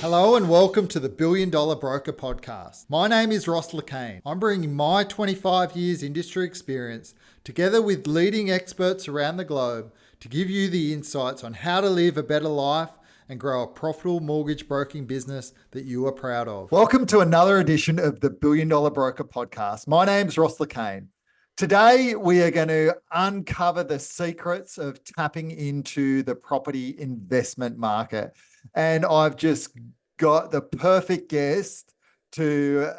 Hello and welcome to the Billion Dollar Broker Podcast. My name is Ross Lacane. I'm bringing my 25 years industry experience together with leading experts around the globe to give you the insights on how to live a better life and grow a profitable mortgage broking business that you are proud of. Welcome to another edition of the Billion Dollar Broker Podcast. My name's Ross Lacane. Today, we are going to uncover the secrets of tapping into the property investment market. And I've just got the perfect guest to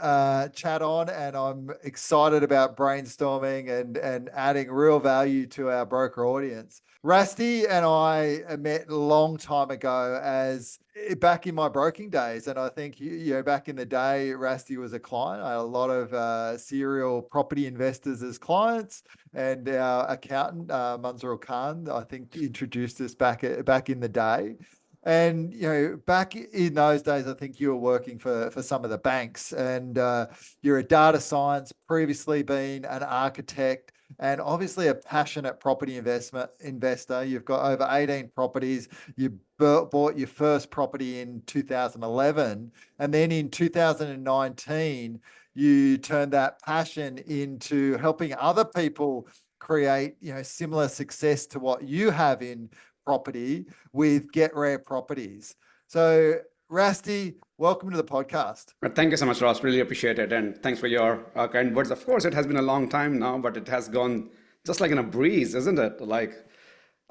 chat on, and I'm excited about brainstorming and adding real value to our broker audience. Rasti and I met a long time ago as back in my broking days. And I think, back in the day, Rasti was a client. I had a lot of serial property investors as clients, and our accountant, Manzurul Khan, I think introduced us back in the day. And, back in those days, I think you were working for some of the banks, and you're a data science, previously been an architect, and obviously a passionate property investor. You've got over 18 properties. You bought your first property in 2011. And then in 2019, you turned that passion into helping other people create, similar success to what you have in property with Get Rare Properties. So, Rasti, welcome to the podcast. Thank you so much, Ross. Really appreciate it. And thanks for your kind words. Of course, it has been a long time now, but it has gone just like in a breeze, isn't it?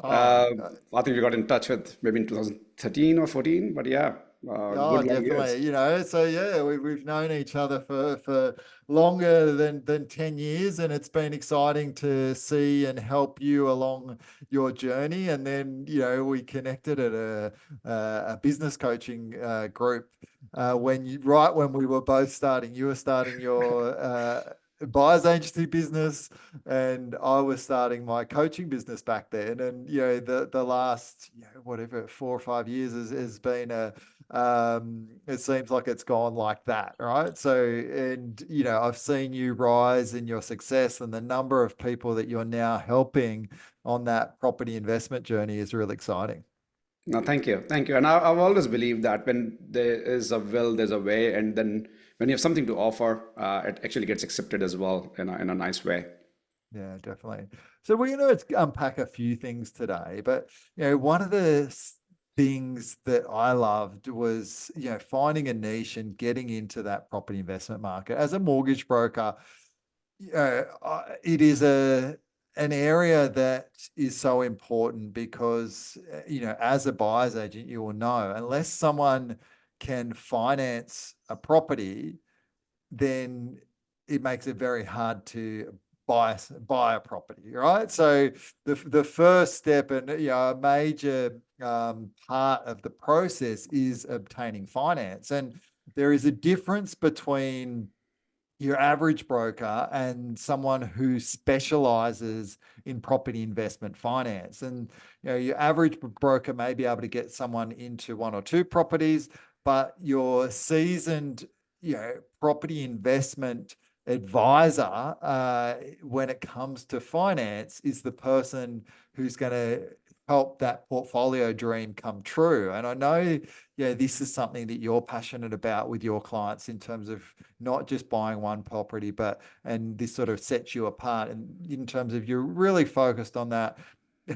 I think we got in touch with maybe in 2013 or 14, but yeah. Good Definitely. We've known each other for longer than 10 years, and it's been exciting to see and help you along your journey. And then, we connected at a business coaching group when we were both starting. You were starting your buyer's agency business, and I was starting my coaching business back then. And the last 4 or 5 years has been it seems like it's gone like that, right? So, and I've seen you rise in your success, and the number of people that you're now helping on that property investment journey is really exciting. No, thank you. And I've always believed that when there is a will, there's a way, and then when you have something to offer, it actually gets accepted as well in a nice way. Yeah, definitely. So we're going to unpack a few things today, but one of the things that I loved was finding a niche and getting into that property investment market. As a mortgage broker, it is an area that is so important because as a buyer's agent, you will know, unless someone can finance a property, then it makes it very hard to buy a property, right? So the first step and a major part of the process is obtaining finance. And there is a difference between your average broker and someone who specializes in property investment finance. And your average broker may be able to get someone into 1 or 2 properties, but your seasoned property investment advisor, when it comes to finance, is the person who's going to help that portfolio dream come true. And I know, this is something that you're passionate about with your clients in terms of not just buying one property, and this sort of sets you apart. And in terms of you're really focused on that,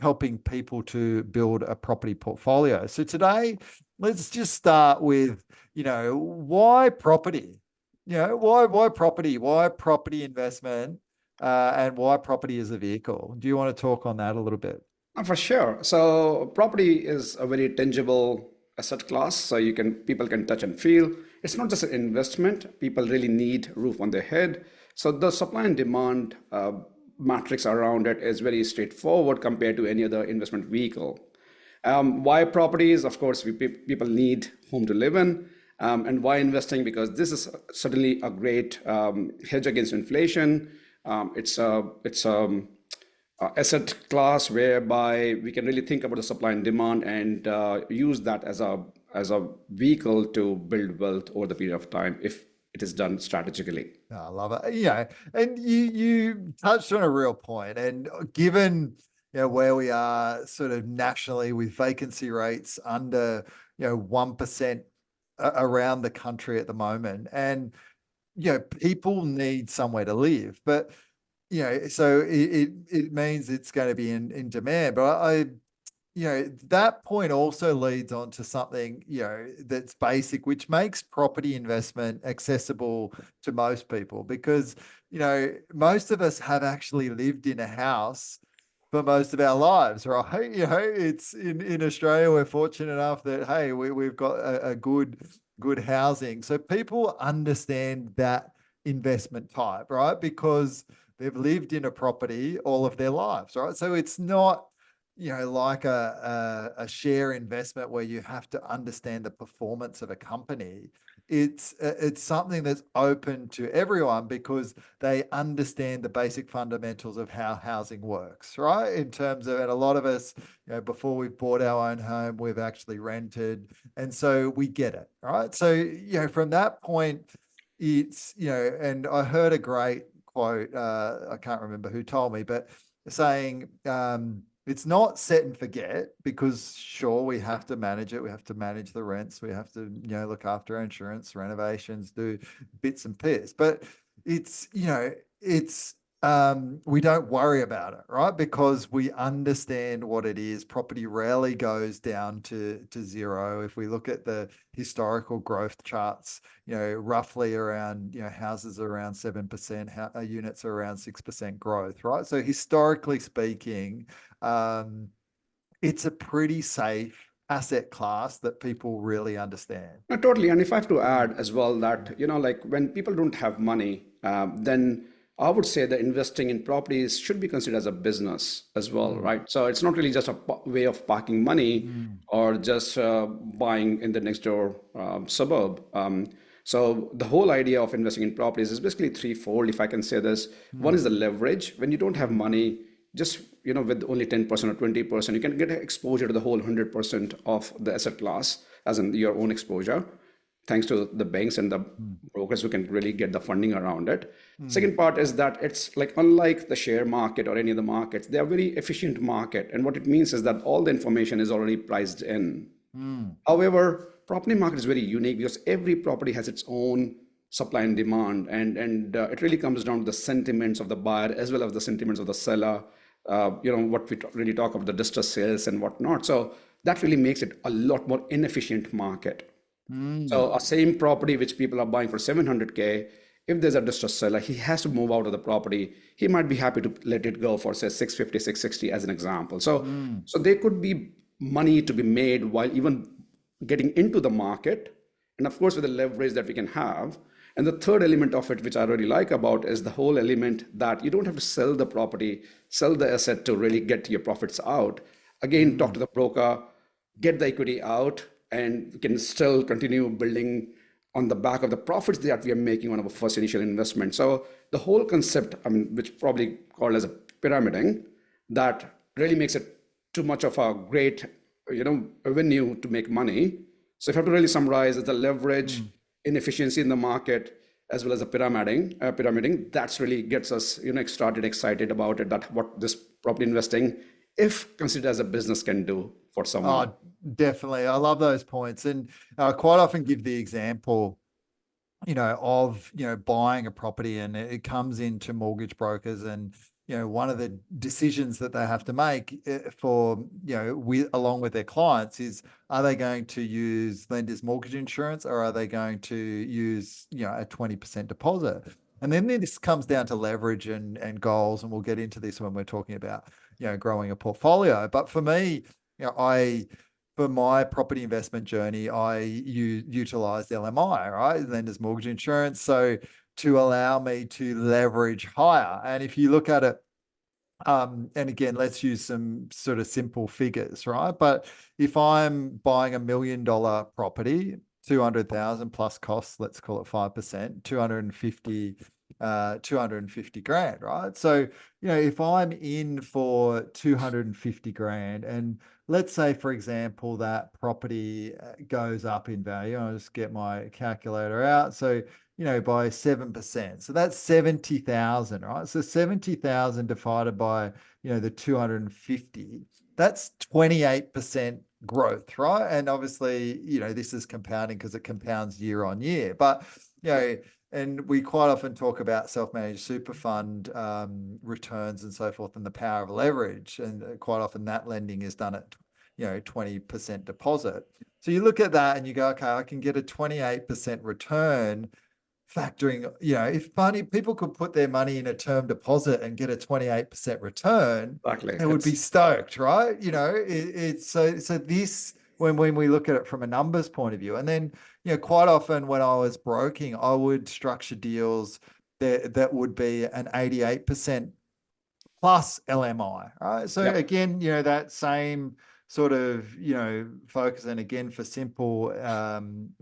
helping people to build a property portfolio. So today, let's just start with, why property? Why property? Why property investment? And why property as a vehicle? Do you want to talk on that a little bit? For sure. So property is a very tangible asset class. So people can touch and feel. It's not just an investment. People really need roof on their head. So the supply and demand matrix around it is very straightforward compared to any other investment vehicle. Why properties? Of course, people need home to live in. And why investing? Because this is certainly a great hedge against inflation. It's a asset class whereby we can really think about the supply and demand and use that as a vehicle to build wealth over the period of time if it is done strategically. I love it. And you touched on a real point. And given where we are sort of nationally with vacancy rates under 1% around the country at the moment. And, people need somewhere to live, but, so it means it's going to be in demand. But that point also leads on to something, that's basic, which makes property investment accessible to most people, because, most of us have actually lived in a house for most of our lives, right? It's in Australia, we're fortunate enough that, hey, we've got a good housing. So people understand that investment type, right? Because they've lived in a property all of their lives, right? So it's not, like a share investment where you have to understand the performance of a company. It's something that's open to everyone because they understand the basic fundamentals of how housing works, right? In terms of, and a lot of us, before we've bought our own home, we've actually rented, and so we get it, right? So, from that point, it's, and I heard a great quote, I can't remember who told me, but saying, it's not set and forget, because sure, we have to manage it. We have to manage the rents. We have to, look after our insurance, renovations, do bits and bits. But it's, we don't worry about it, right? Because we understand what it is. Property rarely goes down to zero. If we look at the historical growth charts, roughly around, houses are around 7%, units are around 6% growth, right? So historically speaking, it's a pretty safe asset class that people really understand. No, totally. And if I have to add as well that, like when people don't have money, then I would say that investing in properties should be considered as a business as well, Mm, right? So it's not really just a way of parking money mm, or just buying in the next door suburb. So the whole idea of investing in properties is basically threefold, if I can say this. One is mm, the leverage. When you don't have mm, money, just with only 10% or 20%, you can get exposure to the whole 100% of the asset class, as in your own exposure, thanks to the banks and the mm, brokers who can really get the funding around it. mm, Second part is that it's like, unlike the share market or any of the markets, they are very efficient market. And what it means is that all the information is already priced in. mm, However, property market is very unique because every property has its own supply and demand, and it really comes down to the sentiments of the buyer as well as the sentiments of the seller. What we really talk about, the distress sales and whatnot. So that really makes it a lot more inefficient market. mm, So a same property which people are buying for 700K, if there's a distressed seller, he has to move out of the property. He might be happy to let it go for say 650, 660 as an example. So, mm, so there could be money to be made while even getting into the market. And of course, with the leverage that we can have. And the third element of it, which I really like about, is the whole element that you don't have to sell the property, sell the asset to really get your profits out. Again, talk to mm, the broker, get the equity out, and we can still continue building on the back of the profits that we are making on our first initial investment. So the whole concept, I mean, which probably called as a pyramiding, that really makes it too much of a great, avenue to make money. So if I have to really summarize, it's the leverage, mm. inefficiency in the market, as well as the pyramiding, that's really gets us, started excited about it, that what this property investing, if considered as a business, can do for someone. Oh, definitely. I love those points. And I quite often give the example, of, buying a property, and it comes into mortgage brokers, and, one of the decisions that they have to make, for, along with their clients, is, are they going to use lender's mortgage insurance, or are they going to use, a 20% deposit? And then this comes down to leverage and goals. And we'll get into this when we're talking about, growing a portfolio. But for me, for my property investment journey, I utilized LMI, right? Lender's mortgage insurance. So to allow me to leverage higher. And if you look at it, and again, let's use some sort of simple figures, right? But if I'm buying $1 million property, 200,000 plus costs, let's call it 5%, 250 grand, right? So, if I'm in for 250 grand, and let's say, for example, that property goes up in value, I'll just get my calculator out. So, by 7%. So that's 70,000, right? So 70,000 divided by, the 250, that's 28% growth, right? And obviously, this is compounding because it compounds year on year. But, and we quite often talk about self-managed super fund returns and so forth and the power of leverage. And quite often that lending is done at, 20% deposit. So you look at that and you go, okay, I can get a 28% return factoring, if people could put their money in a term deposit and get a 28% return, Exactly. they would be stoked, right? It's so this when we look at it from a numbers point of view. And then, quite often when I was broking, I would structure deals that would be an 88% plus LMI, right? So Yeah. again, that same sort of, focus. And again, for simple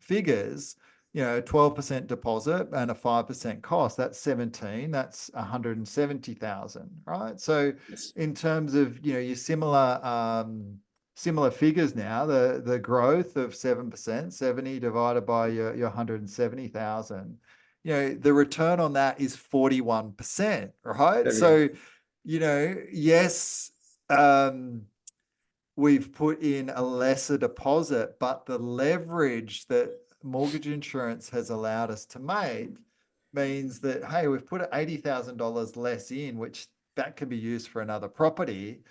figures, 12% deposit and a 5% cost, that's 17, that's 170,000, right? So Yes. in terms of, your similar figures now, the growth of 7%, 70 divided by your 170,000, the return on that is 41%, right? There we go. So, yes, we've put in a lesser deposit, but the leverage that mortgage insurance has allowed us to make means that, hey, we've put $80,000 less in, which that can be used for another property,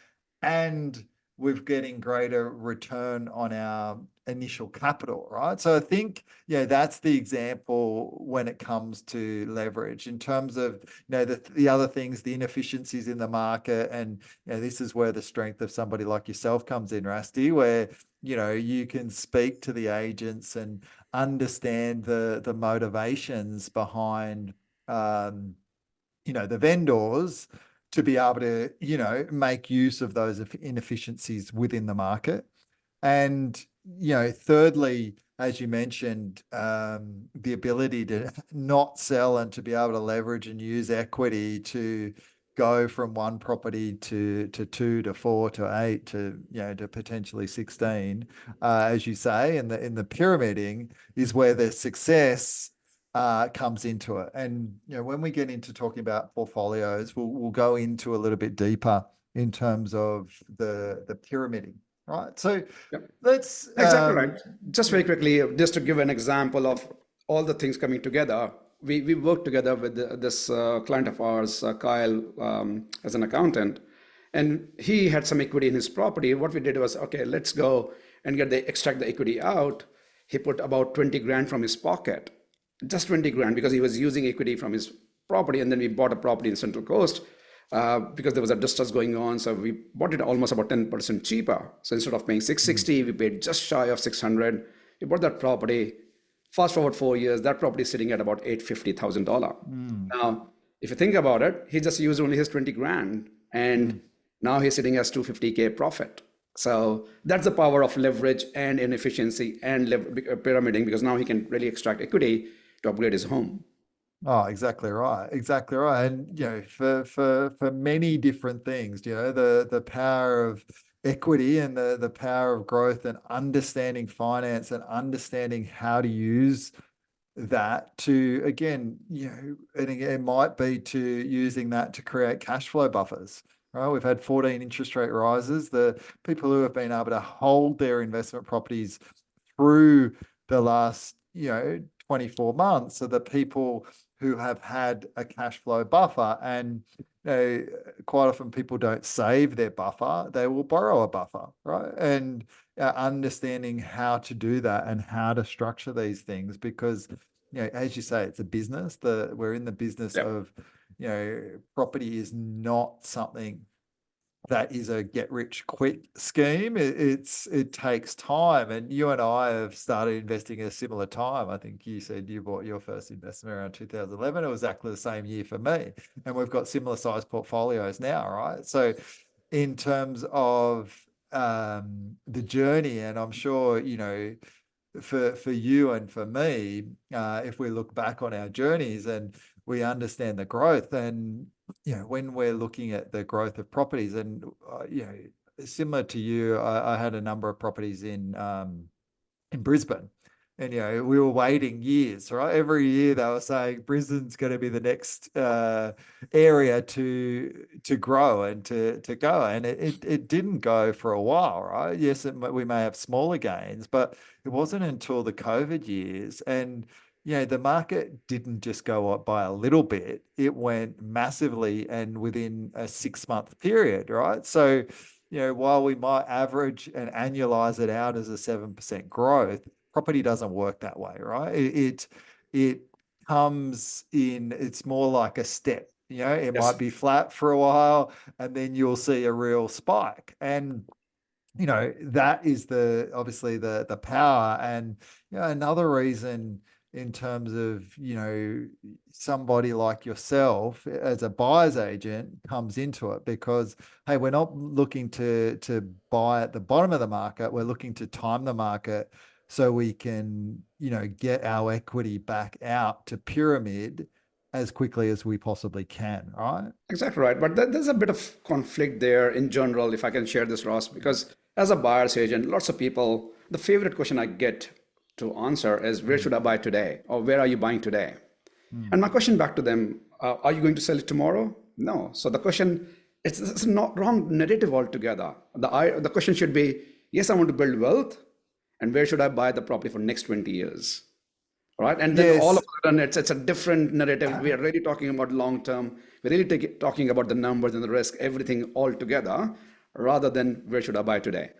and we're getting greater return on our initial capital, right? So I think, that's the example when it comes to leverage in terms of, the other things, the inefficiencies in the market. And, this is where the strength of somebody like yourself comes in, Rusty, where, you can speak to the agents and understand the motivations behind, the vendors to be able to, make use of those inefficiencies within the market. And, thirdly, as you mentioned, the ability to not sell and to be able to leverage and use equity to go from one property to two to four to eight to potentially 16, as you say, in the pyramiding is where the success comes into it. And when we get into talking about portfolios, we'll go into a little bit deeper in terms of the pyramiding, right? So Yeah. let's Exactly right. Just very quickly, just to give an example of all the things coming together, we worked together with this client of ours, Kyle, as an accountant, and he had some equity in his property. What we did was, okay, let's go and extract the equity out. He put about 20 grand from his pocket, just 20 grand, because he was using equity from his property. And then we bought a property in Central Coast because there was a distress going on. So we bought it almost about 10% cheaper. So instead of paying 660, we paid just shy of 600. We bought that property. Fast forward 4 years, that property is sitting at about $850,000. Now, if you think about it, he just used only his 20 grand, and now he's sitting as 250K profit. So that's the power of leverage and inefficiency and pyramiding, because now he can really extract equity to upgrade his home. Oh, exactly right. Exactly right. And for many different things, the power of equity and the power of growth and understanding finance and understanding how to use that to, again, and again, it might be to using that to create cash flow buffers. Right? We've had 14 interest rate rises. The people who have been able to hold their investment properties through the last, 24 months are the people who have had a cash flow buffer. And quite often people don't save their buffer, they will borrow a buffer, right? And understanding how to do that and how to structure these things, because, as you say, it's a business. We're in the business Yep. of, property is not something that is a get rich quick scheme. It takes time, and you and I have started investing at a similar time. I think you said you bought your first investment around 2011. It was exactly the same year for me, and we've got similar sized portfolios now, right? So, in terms of the journey, and I'm sure for you and for me, if we look back on our journeys and we understand the growth, and when we're looking at the growth of properties, and similar to you, I had a number of properties in Brisbane, And, we were waiting years, right? Every year they were saying Brisbane's going to be the next area to grow and to go. And it didn't go for a while, right? Yes, we may have smaller gains, but it wasn't until the COVID years. And, the market didn't just go up by a little bit, it went massively and within a 6-month period, right? So, while we might average and annualize it out as a 7% growth, property doesn't work that way, right? It comes in, it's more like a step. It Yes. might be flat for a while and then you'll see a real spike. And that is obviously the power. And another reason in terms of somebody like yourself as a buyer's agent comes into it, because hey, we're not looking to buy at the bottom of the market, we're looking to time the market so we can get our equity back out to pyramid as quickly as we possibly can, right? Exactly right. But there's a bit of conflict there in general, if I can share this, Ross, because as a buyer's agent, lots of people, the favorite question I get to answer is, where should I buy today? Or where are you buying today? Mm. And my question back to them, are you going to sell it tomorrow? No. So the question, it's not wrong narrative altogether. The question should be, yes, I want to build wealth, and where should I buy the property for next 20 years? Right? And then all of Yes. a sudden, it's a different narrative. We are really talking about long term. We're really talking about the numbers and the risk, everything all together, rather than where should I buy today?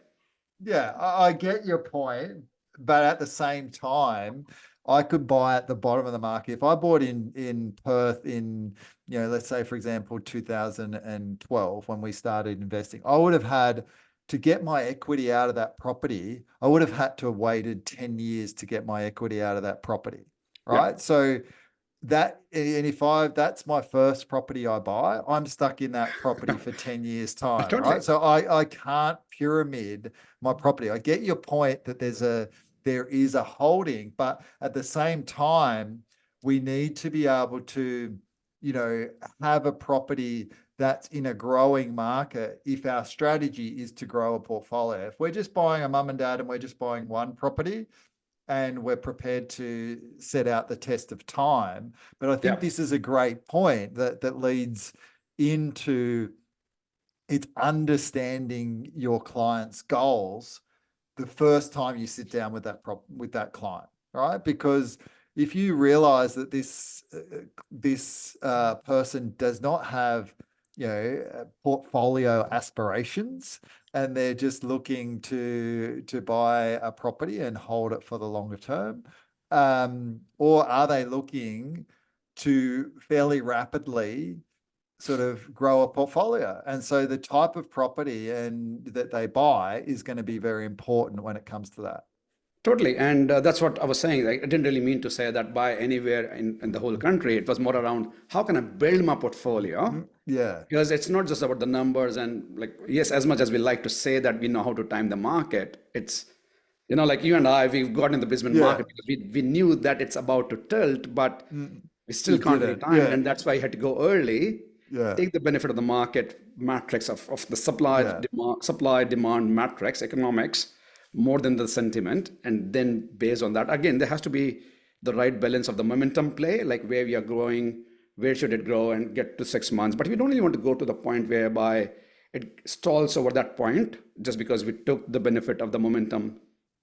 Yeah, I get your point, but at the same time, I could buy at the bottom of the market. If I bought in Perth in, let's say for example, 2012 when we started investing, I would have had to get my equity out of that property. I would have had to have waited 10 years to get my equity out of that property, Yeah, right? So and if that's my first property I buy, I'm stuck in that property for 10 years time, totally. right? So I can't pyramid my property. I get your point that there is a holding, but at the same time, we need to be able to, have a property that's in a growing market if our strategy is to grow a portfolio. If we're just buying a mum and dad and we're just buying one property, and we're prepared to set out the test of time. But I Yeah, think this is a great point that leads into it's understanding your client's goals the first time you sit down with that client, right? Because if you realize that this person does not have portfolio aspirations, and they're just looking to buy a property and hold it for the longer term, or are they looking to fairly rapidly sort of grow a portfolio? And so the type of property and that they buy is going to be very important when it comes to that. totally. And that's what I was saying. Like, I didn't really mean to say that buy anywhere in the whole country. It was more around how can I build my portfolio? Yeah. Because it's not just about the numbers and like, yes, as much as we like to say that we know how to time the market, it's, like you and I, we've got in the Brisbane Yeah. market because we knew that it's about to tilt, but we still It can't really didn't. time it. Yeah. And that's why you had to go early, Yeah. take the benefit of the market matrix of the Yeah. supply demand matrix economics more than the sentiment. And then based on that, again, there has to be the right balance of the momentum play, like where we are growing, where should it grow and get to 6 months. But we don't really want to go to the point whereby it stalls over that point just because we took the benefit of the momentum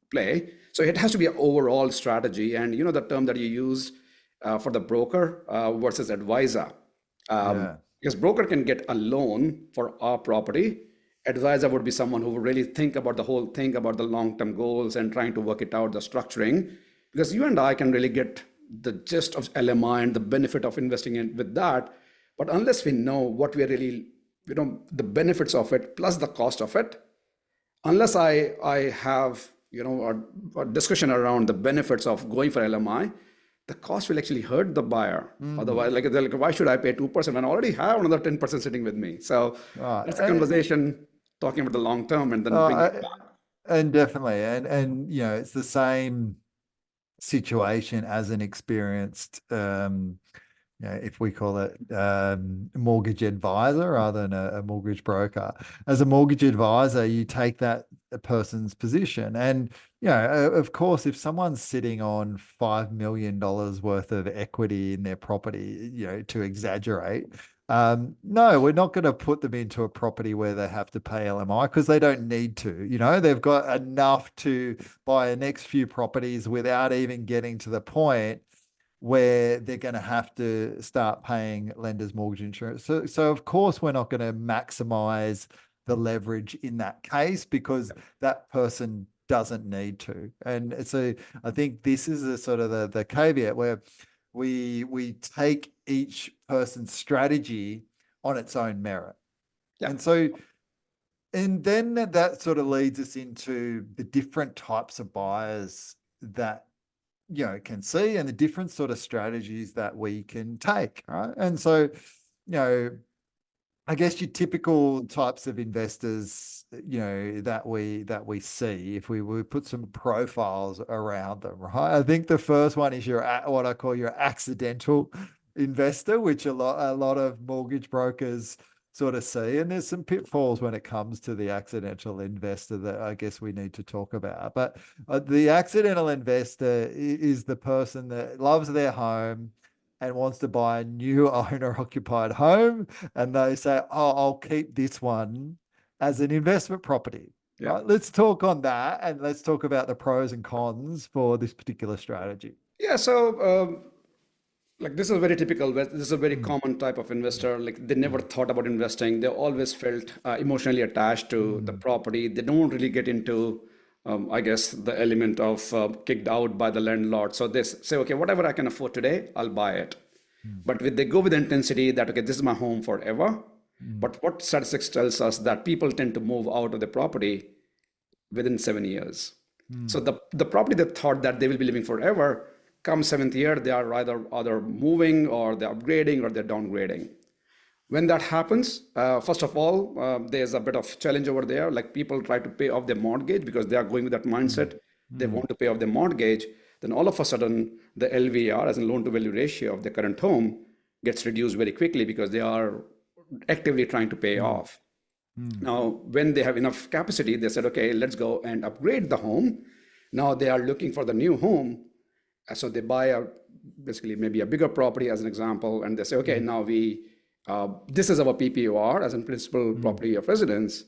play. So it has to be an overall strategy. And the term that you used for the broker versus advisor. Yeah. Because broker can get a loan for our property. Advisor would be someone who would really think about the whole thing, about the long-term goals and trying to work it out, the structuring. Because you and I can really get the gist of LMI and the benefit of investing in with that. But unless we know what we are really, the benefits of it plus the cost of it, unless I have a discussion around the benefits of going for LMI, the cost will actually hurt the buyer. Otherwise, like they're like, why should I pay 2% when I already have another 10% sitting with me? So Right. that's a conversation talking about the long term and then bringing it back. And definitely, and it's the same situation as an experienced if we call it mortgage advisor rather than a mortgage broker. As a mortgage advisor, you take that person's position. And, of course, if someone's sitting on $5 million worth of equity in their property, to exaggerate, no, we're not going to put them into a property where they have to pay LMI because they don't need to. They've got enough to buy the next few properties without even getting to the point where they're going to have to start paying lender's mortgage insurance. So of course, we're not going to maximize the leverage in that case because that person doesn't need to. And so I think this is a sort of the caveat where we take each person's strategy on its own merit. Yeah. And then that sort of leads us into the different types of buyers that can see and the different sort of strategies that we can take, right? And so, I guess your typical types of investors, that we see, if we put some profiles around them, right? I think the first one is what I call your accidental investor, which a lot of mortgage brokers sort of see. And there's some pitfalls when it comes to the accidental investor that I guess we need to talk about. But the accidental investor is the person that loves their home and wants to buy a new owner-occupied home, and they say, "Oh, I'll keep this one as an investment property." Yeah. Right? Let's talk on that, and let's talk about the pros and cons for this particular strategy. Yeah. So, like this is very typical. This is a very common type of investor. Like they never thought about investing. They always felt emotionally attached to the property. They don't really get into, I guess, the element of kicked out by the landlord. So they say, okay, whatever I can afford today, I'll buy it. But they go with the intensity that, okay, this is my home forever. But what statistics tells us that people tend to move out of the property within 7 years. So the property they thought that they will be living forever, come 7th year, they are either moving or they're upgrading or they're downgrading. When that happens, first of all, there's a bit of challenge over there. Like people try to pay off their mortgage because they are going with that mindset. They want to pay off their mortgage. Then all of a sudden, the LVR, as in loan to value ratio of the current home, gets reduced very quickly because they are actively trying to pay off. Now, when they have enough capacity, they said, okay, let's go and upgrade the home. Now they are looking for the new home. So they buy basically maybe a bigger property as an example, and they say, okay, now this is our PPOR as in principal property of residence.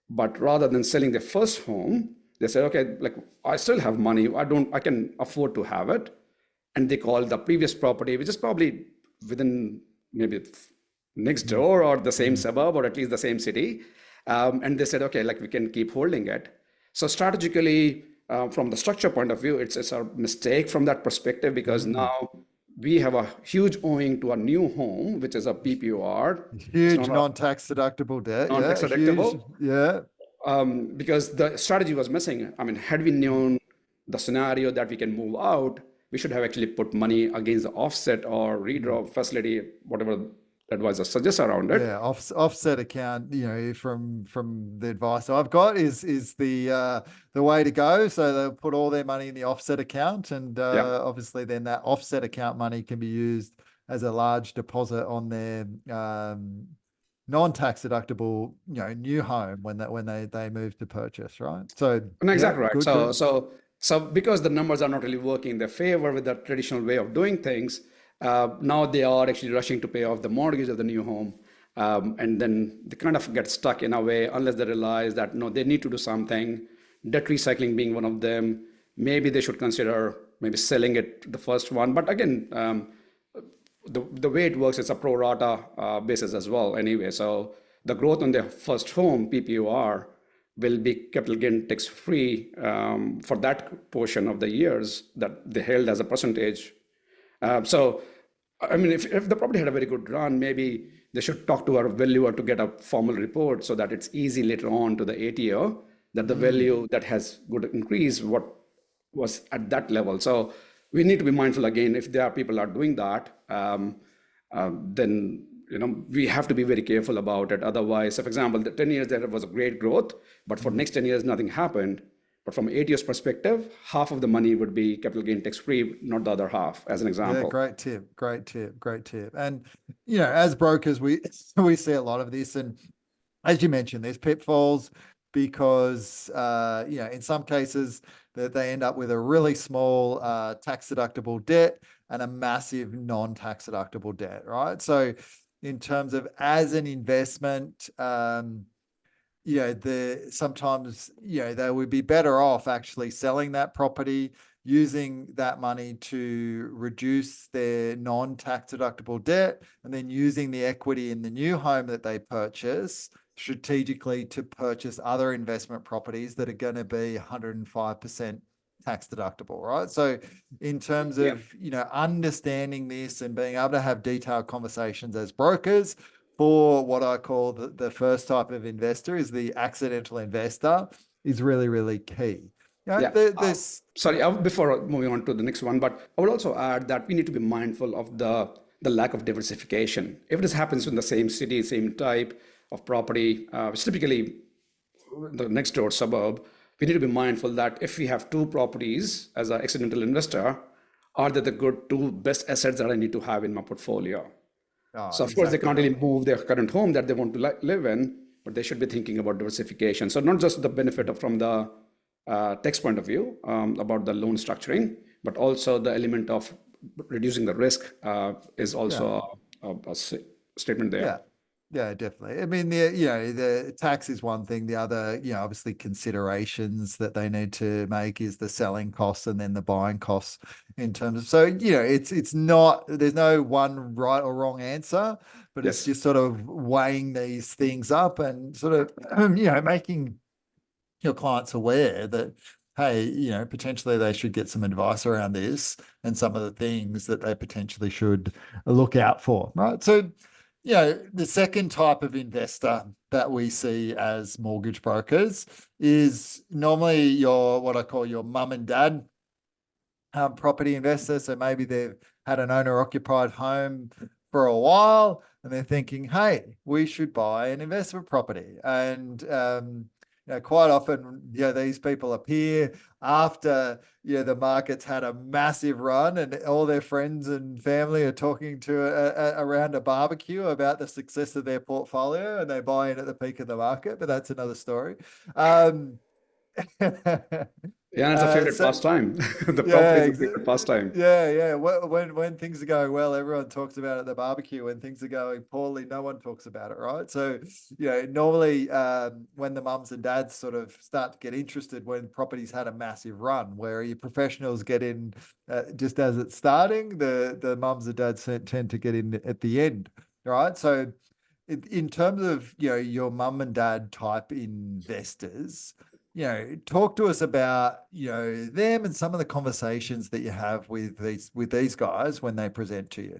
But rather than selling their first home, they say, okay, like I still have money, I can afford to have it. And they call the previous property, which is probably within maybe next door or the same suburb or at least the same city. And they said, okay, like we can keep holding it. So strategically, from the structure point of view, it's a mistake from that perspective because now we have a huge owing to a new home, which is a PPOR. Huge non-tax deductible debt. Non-tax deductible. Yeah. Because the strategy was missing. I mean, had we known the scenario that we can move out, we should have actually put money against the offset or redraw facility, whatever advisor suggests around it. Yeah, offset account, from the advice I've got is the way to go. So they'll put all their money in the offset account, and obviously then that offset account money can be used as a large deposit on their non-tax deductible, new home when they move to purchase, right? So exactly right. So because the numbers are not really working in their favor with the traditional way of doing things, now they are actually rushing to pay off the mortgage of the new home. And then they kind of get stuck in a way unless they realize that, no, they need to do something, debt recycling being one of them. Maybe they should consider maybe selling it, the first one. But again, the way it works, it's a pro rata basis as well anyway. So the growth on their first home, PPOR, will be capital gain tax free for that portion of the years that they held as a percentage. So, I mean, if the property had a very good run, maybe they should talk to our valuer to get a formal report so that it's easy later on to the ATO that the value that has good increase what was at that level. So we need to be mindful again, if there are people are doing that, then we have to be very careful about it. Otherwise, so for example, the 10 years there was a great growth, but for next 10 years, nothing happened. But from 8 years perspective, half of the money would be capital gain tax free, not the other half, as an Yeah, example. great tip, great tip, great tip. And as brokers, we we see a lot of this, and as you mentioned, there's pitfalls because in some cases that they end up with a really small tax deductible debt and a massive non-tax deductible debt, right? So in terms of as an investment, sometimes they would be better off actually selling that property, using that money to reduce their non-tax deductible debt, and then using the equity in the new home that they purchase strategically to purchase other investment properties that are going to be 105% tax deductible, right? So in terms Yeah. of understanding this and being able to have detailed conversations as brokers for what I call the first type of investor is the accidental investor is really, really key. Yeah. This Sorry, before moving on to the next one, but I would also add that we need to be mindful of the lack of diversification. If this happens in the same city, same type of property, which typically the next door suburb, we need to be mindful that if we have two properties as an accidental investor, are they the good two best assets that I need to have in my portfolio? So of course they exactly can't really right. move their current home that they want to live in, but they should be thinking about diversification. So not just the benefit from the tax point of view about the loan structuring, but also the element of reducing the risk is Yeah. also statement there. Yeah. Yeah, definitely. I mean, the tax is one thing. The other, obviously considerations that they need to make is the selling costs and then the buying costs in terms of, so, it's not, there's no one right or wrong answer, but it's Yes. just sort of weighing these things up and sort of, making your clients aware that, hey, potentially they should get some advice around this and some of the things that they potentially should look out for, right? So, the second type of investor that we see as mortgage brokers is normally your, what I call your mum and dad property investor. So maybe they've had an owner occupied home for a while and they're thinking, hey, we should buy an investment property. And quite often, these people appear after the market's had a massive run, and all their friends and family are talking to around a barbecue about the success of their portfolio, and they buy in at the peak of the market. But that's another story. Um, Yeah, and it's a favorite so pastime. The property yeah, is a favorite pastime. yeah. When things are going well, everyone talks about it at the barbecue. When things are going poorly, no one talks about it, right? So, normally when the mums and dads sort of start to get interested when property's had a massive run, where your professionals get in just as it's starting, the mums and dads tend to get in at the end, right? So, in terms of your mum and dad type investors, talk to us about, them and some of the conversations that you have with these guys when they present to you.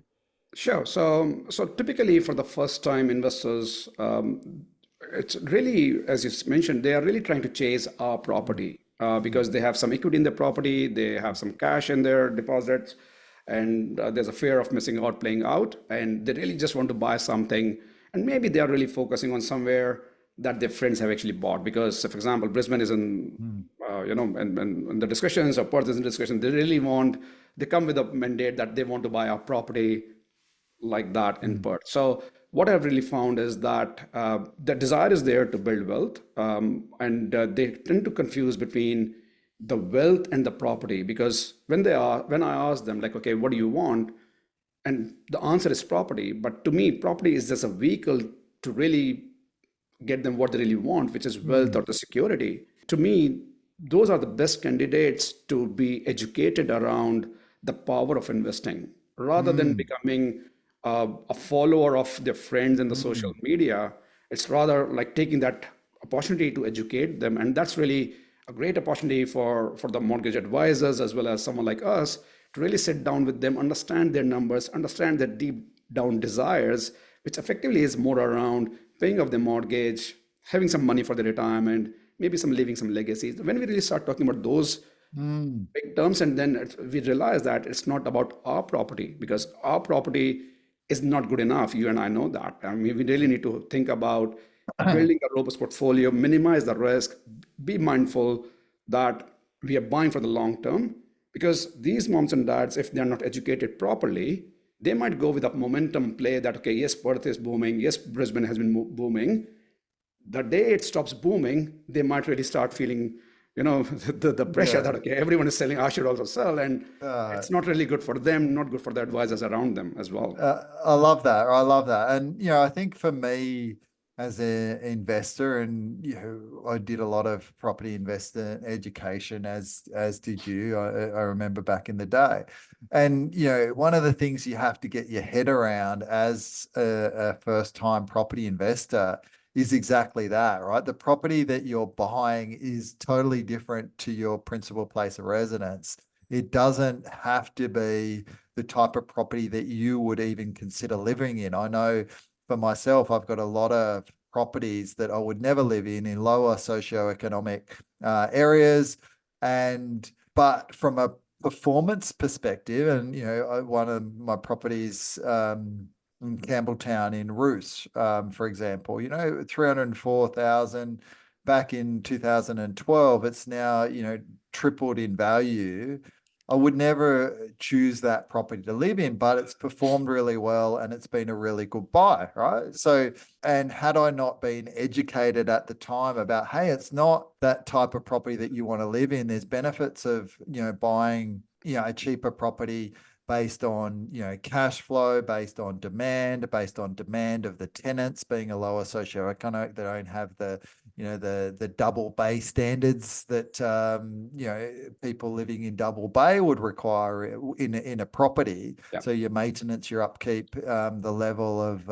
Sure. So typically for the first time investors, it's really, as you mentioned, they are really trying to chase our property because they have some equity in the property, they have some cash in their deposits, and there's a fear of missing out playing out, and they really just want to buy something, and maybe they are really focusing on somewhere that their friends have actually bought. Because, for example, Brisbane is in, Mm. and the discussions or Perth is in discussion, they come with a mandate that they want to buy our property like that in Mm. Perth. So what I've really found is that the desire is there to build wealth, and they tend to confuse between the wealth and the property. Because when I ask them like, okay, what do you want? And the answer is property. But to me, property is just a vehicle to really get them what they really want, which is wealth or Mm. the security. To me, those are the best candidates to be educated around the power of investing rather than Mm. becoming a follower of their friends in the social Mm. media. It's rather like taking that opportunity to educate them. And that's really a great opportunity for the mortgage advisors as well as someone like us to really sit down with them, understand their numbers, understand their deep down desires, which effectively is more around paying off the mortgage, having some money for the retirement, maybe some leaving some legacies. When we really start talking about those Mm. big terms, and then we realize that it's not about our property because our property is not good enough. You and I know that. I mean, we really need to think about building a robust portfolio, minimize the risk, be mindful, that we are buying for the long term, because these moms and dads, if they're not educated properly, they might go with a momentum play that, okay, yes, Perth is booming, yes, Brisbane has been booming. The day it stops booming, they might really start feeling, the pressure Yeah. that, okay, everyone is selling, I should also sell. And Uh, it's not really good for them, not good for the advisors around them as well. I love that. I love that. And, I think for me as an investor, and, I did a lot of property investor education as did you. I remember back in the day. And, one of the things you have to get your head around as a first time property investor is exactly that, right? The property that you're buying is totally different to your principal place of residence. It doesn't have to be the type of property that you would even consider living in. I know for myself, I've got a lot of properties that I would never live in lower socioeconomic areas. But from a performance perspective, and, one of my properties, in Campbelltown in Roos, for example, 304,000 back in 2012. It's now, tripled in value. I would never choose that property to live in, but it's performed really well and it's been a really good buy, right? So, and had I not been educated at the time about, hey, it's not that type of property that you want to live in, there's benefits of, buying, a cheaper property based on, cash flow, based on demand of the tenants being a lower socioeconomic. They don't have the double bay standards that people living in double bay would require in a property. Yeah. So your maintenance, your upkeep, the level of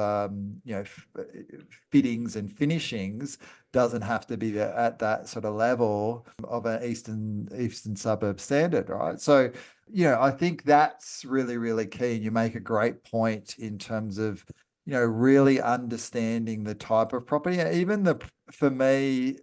fittings and finishings doesn't have to be at that sort of level of an eastern suburb standard, right? So, I think that's really, really key. And you make a great point in terms of, really understanding the type of property. Even for me,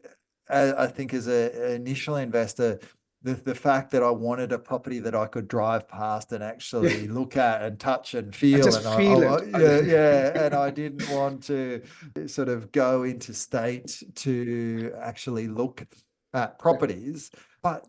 I think as an initial investor, the fact that I wanted a property that I could drive past and Yeah. actually look at and touch and I feel, just and feel it. yeah, and I didn't want to sort of go into state to actually look at Yeah. properties. But,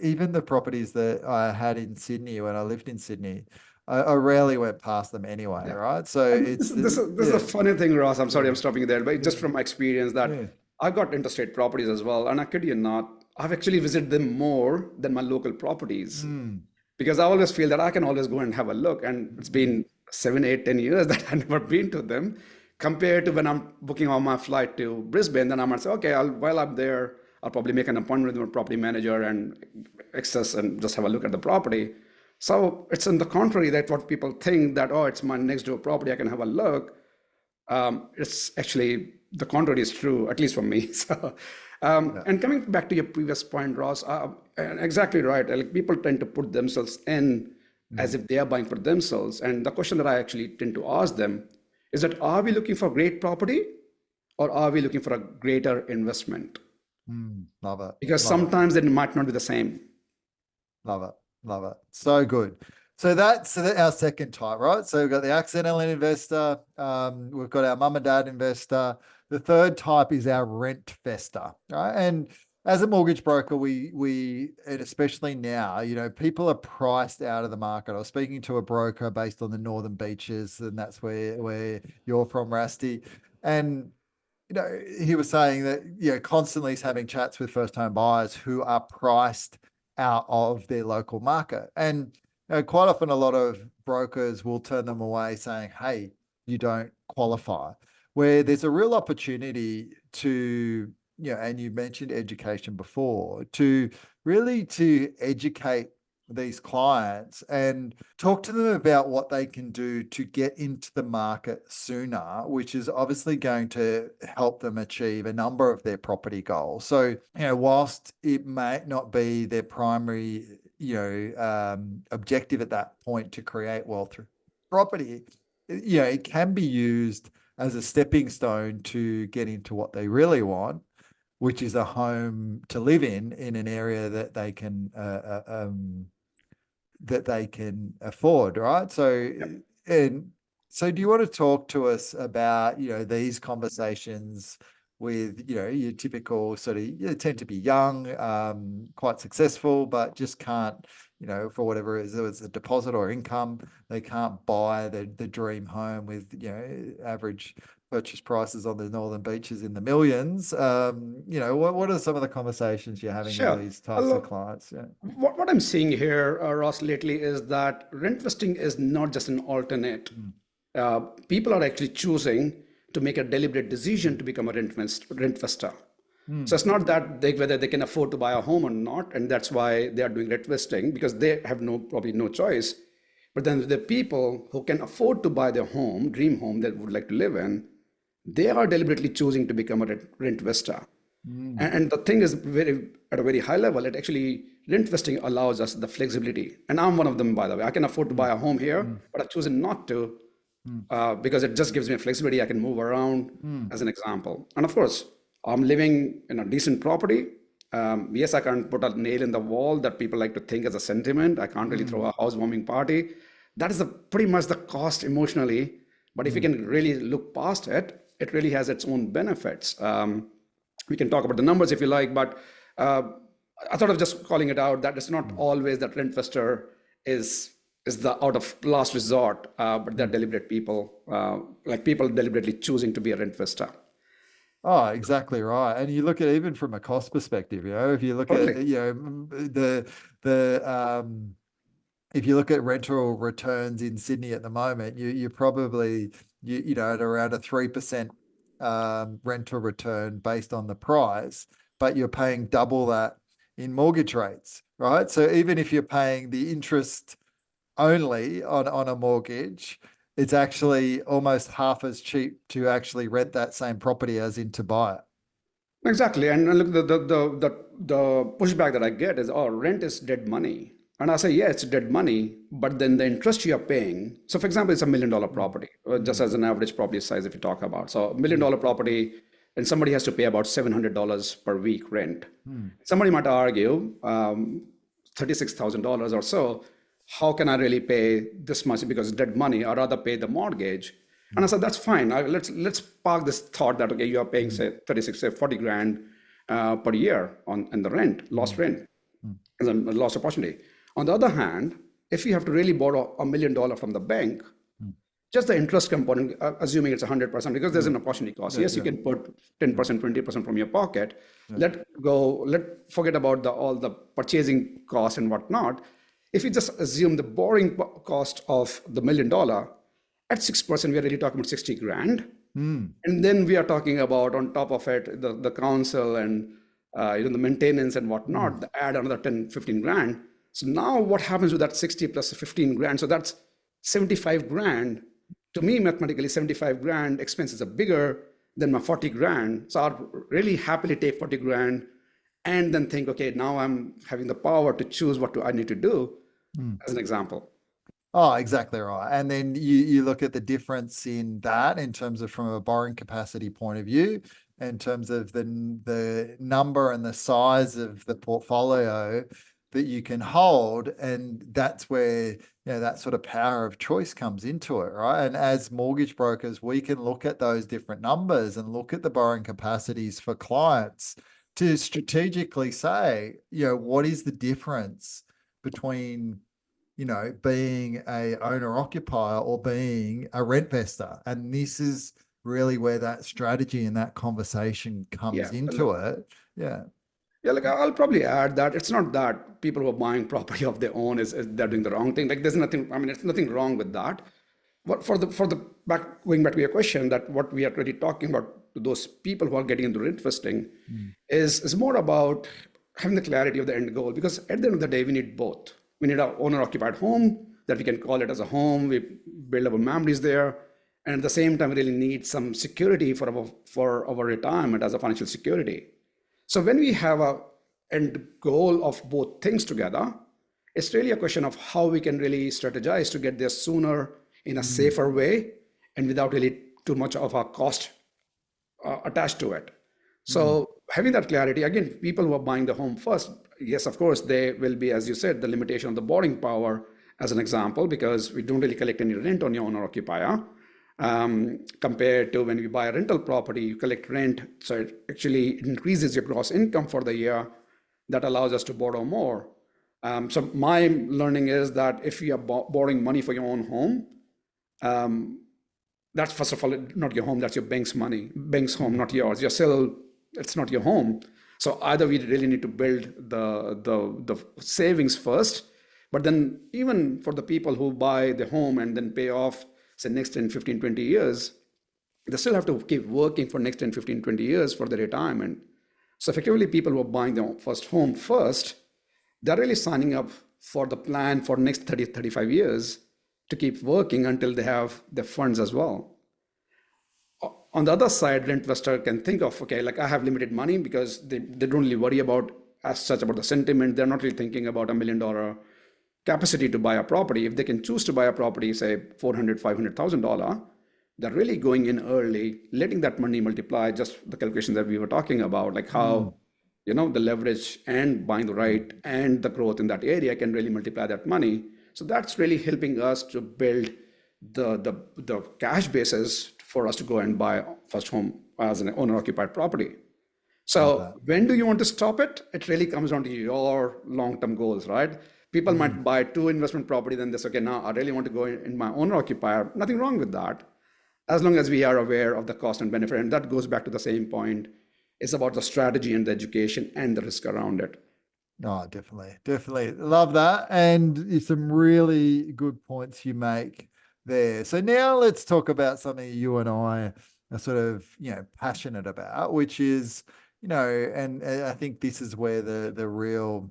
even the properties that I had in Sydney when I lived in Sydney, I rarely went past them anyway, Yeah. right? So And this, it's this, is- this is a yeah, funny thing, Ross. I'm sorry yeah, I'm stopping you there, but just yeah, from my experience that yeah. I got interstate properties as well. And I kid you not, I've actually visited them more than my local properties, Mm, because I always feel that I can always go and have a look. And it's mm, been 7, 8, 10 years that I've never been to them, compared to when I'm booking on my flight to Brisbane. Then I might say, okay, while I'm there, I'll probably make an appointment with my property manager and access and just have a look at the property. So it's on the contrary that what people think that, oh, it's my next door property, I can have a look. It's actually the contrary is true, at least for me. So, yeah. and coming back to your previous point, Ross, and exactly right. Like people tend to put themselves in as Mm, if they are buying for themselves. And the question that I actually tend to ask them is that, are we looking for great property or are we looking for a greater investment? love it. Because Love it. sometimes it might not be the same. Love it. Love it. So good. So that's our second type, right? So we've got the accidental investor. We've got our mum and dad investor. The third type is our rent fester, right? And as a mortgage broker, and especially now, people are priced out of the market. I was speaking to a broker based on the Northern Beaches, and that's where you're from, Rusty. And he was saying that, constantly he's having chats with first home buyers who are priced out of their local market. And quite often, a lot of brokers will turn them away saying, hey, you don't qualify. Where there's a real opportunity to, and you mentioned education before, to educate these clients and talk to them about what they can do to get into the market sooner, which is obviously going to help them achieve a number of their property goals. So, whilst it may not be their primary, objective at that point to create wealth through property, it can be used as a stepping stone to get into what they really want, which is a home to live in an area that they can afford, right? So, Yep. and so do you want to talk to us about, these conversations with, your typical sort of, tend to be young, quite successful, but just can't, for whatever it is, whether it's a deposit or income, they can't buy the dream home with, average purchase prices on the northern beaches in the millions. What are some of the conversations you're having with Sure. these types of Well, clients? Yeah. what I'm seeing here, Ross, lately is that rent investing is not just an alternate. Mm, People are actually choosing to make a deliberate decision to become a rent investor. So mm, it's not that whether they can afford to buy a home or not, and that's why they are doing rent investing because they have probably no choice. But then the people who can afford to buy their home, dream home that would like to live in, they are deliberately choosing to become a rent investor. mm, And the thing is at a very high level, it actually rent investing allows us the flexibility. And I'm one of them, by the way. I can afford to mm, buy a home here, mm, but I've chosen not to mm, because it just gives me flexibility. I can move around, mm, as an example. And of course, I'm living in a decent property. Yes, I can't put a nail in the wall that people like to think as a sentiment. I can't really throw mm, a housewarming party. That is pretty much the cost emotionally. But if you mm, can really look past it, it really has its own benefits. We can talk about the numbers if you like, but uh, I thought of just calling it out that it's not mm, always that rent investor is the out of last resort, but they're mm. deliberate people, like people deliberately choosing to be a rent investor. Oh, exactly right. And you look at even from a cost perspective, if you look at, Totally. the if you look at rental returns in Sydney at the moment, you're probably, at around a 3% rental return based on the price, but you're paying double that in mortgage rates, right? So even if you're paying the interest only on a mortgage, it's actually almost half as cheap to actually rent that same property as in to buy it. Exactly. And look, the pushback that I get is, oh, rent is dead money. And I say, yeah, it's dead money, but then the interest you're paying. So, for example, it's $1 million Mm, property, just mm, as an average property size, if you talk about. So, $1 million mm, property, and somebody has to pay about $700 per week rent. mm, Somebody might argue $36,000 or so. How can I really pay this much because it's dead money? I'd rather pay the mortgage. And I mm, said, that's fine. Let's park this thought that, okay, you are paying, mm, say, 36, say, 40 grand per year on the rent, lost mm, rent, mm, as a lost opportunity. On the other hand, if you have to really borrow $1 million from the bank, mm, just the interest component, assuming it's 100%, because there's mm. an opportunity cost. Yeah, Yes, you yeah, can put yeah, 10%, 20% from your pocket. yeah. Let forget about all the purchasing costs and whatnot. If you just assume the borrowing cost of the $1 million, at 6%, we're really talking about 60 grand. Mm, And then we are talking about on top of it, the council and the maintenance and mm, whatnot, add another 10, 15 grand. So now what happens with that 60 plus 15 grand? So that's 75 grand. To me, mathematically, 75 grand expenses are bigger than my 40 grand. So I'd really happily take 40 grand and then think, okay, now I'm having the power to choose what I need to do, mm. as an example. Oh, exactly right. And then you look at the difference in that in terms of from a borrowing capacity point of view, in terms of the number and the size of the portfolio that you can hold. And that's where, that sort of power of choice comes into it, right? And as mortgage brokers, we can look at those different numbers and look at the borrowing capacities for clients to strategically say, what is the difference between being a owner occupier or being a rent investor. And this is really where that strategy and that conversation comes Yeah. into it. Yeah. Yeah, like I'll probably add that it's not that people who are buying property of their own is they're doing the wrong thing. Like there's nothing, I mean, it's nothing wrong with that. But for the going back to your question, that what we are really talking about to those people who are getting into rent investing Mm, is more about having the clarity of the end goal. Because at the end of the day, we need both. We need our owner occupied home that we can call it as a home. We build our memories there, and at the same time, we really need some security for our retirement as a financial security. So when we have a end goal of both things together, it's really a question of how we can really strategize to get there sooner in a mm, safer way and without really too much of a cost attached to it. mm, So having that clarity, again, people who are buying the home first, yes, of course, they will be, as you said, the limitation of the borrowing power as an example, because we don't really collect any rent on your owner occupier. compared to when you buy a rental property, you collect rent. So it actually increases your gross income for the year. That allows us to borrow more. So my learning is that if you are borrowing money for your own home, that's first of all not your home, that's your bank's money, bank's home, not yours. You're still, it's not your home. So either we really need to build the savings first, but then even for the people who buy the home and then pay off, say next 10, 15, 20 years, they still have to keep working for next 10, 15, 20 years for their retirement. So effectively people who are buying their first home first, they're really signing up for the plan for next 30, 35 years to keep working until they have their funds as well. On the other side, rent investor can think of, okay, like I have limited money because they don't really worry about as such about the sentiment. They're not really thinking about $1 million capacity to buy a property. If they can choose to buy a property, say $400,000, $500,000, they're really going in early, letting that money multiply, just the calculation that we were talking about, like how, the leverage and buying the right and the growth in that area can really multiply that money. So that's really helping us to build the cash basis for us to go and buy first home as an owner-occupied property. So when do you want to stop it? It really comes down to your long-term goals, right? People might buy 2 investment property, then they say, okay, now I really want to go in my owner-occupier. Nothing wrong with that, as long as we are aware of the cost and benefit. And that goes back to the same point. It's about the strategy and the education and the risk around it. Oh, definitely. Definitely. Love that. And some really good points you make there. So now let's talk about something you and I are sort of, passionate about, which is, and I think this is where the real,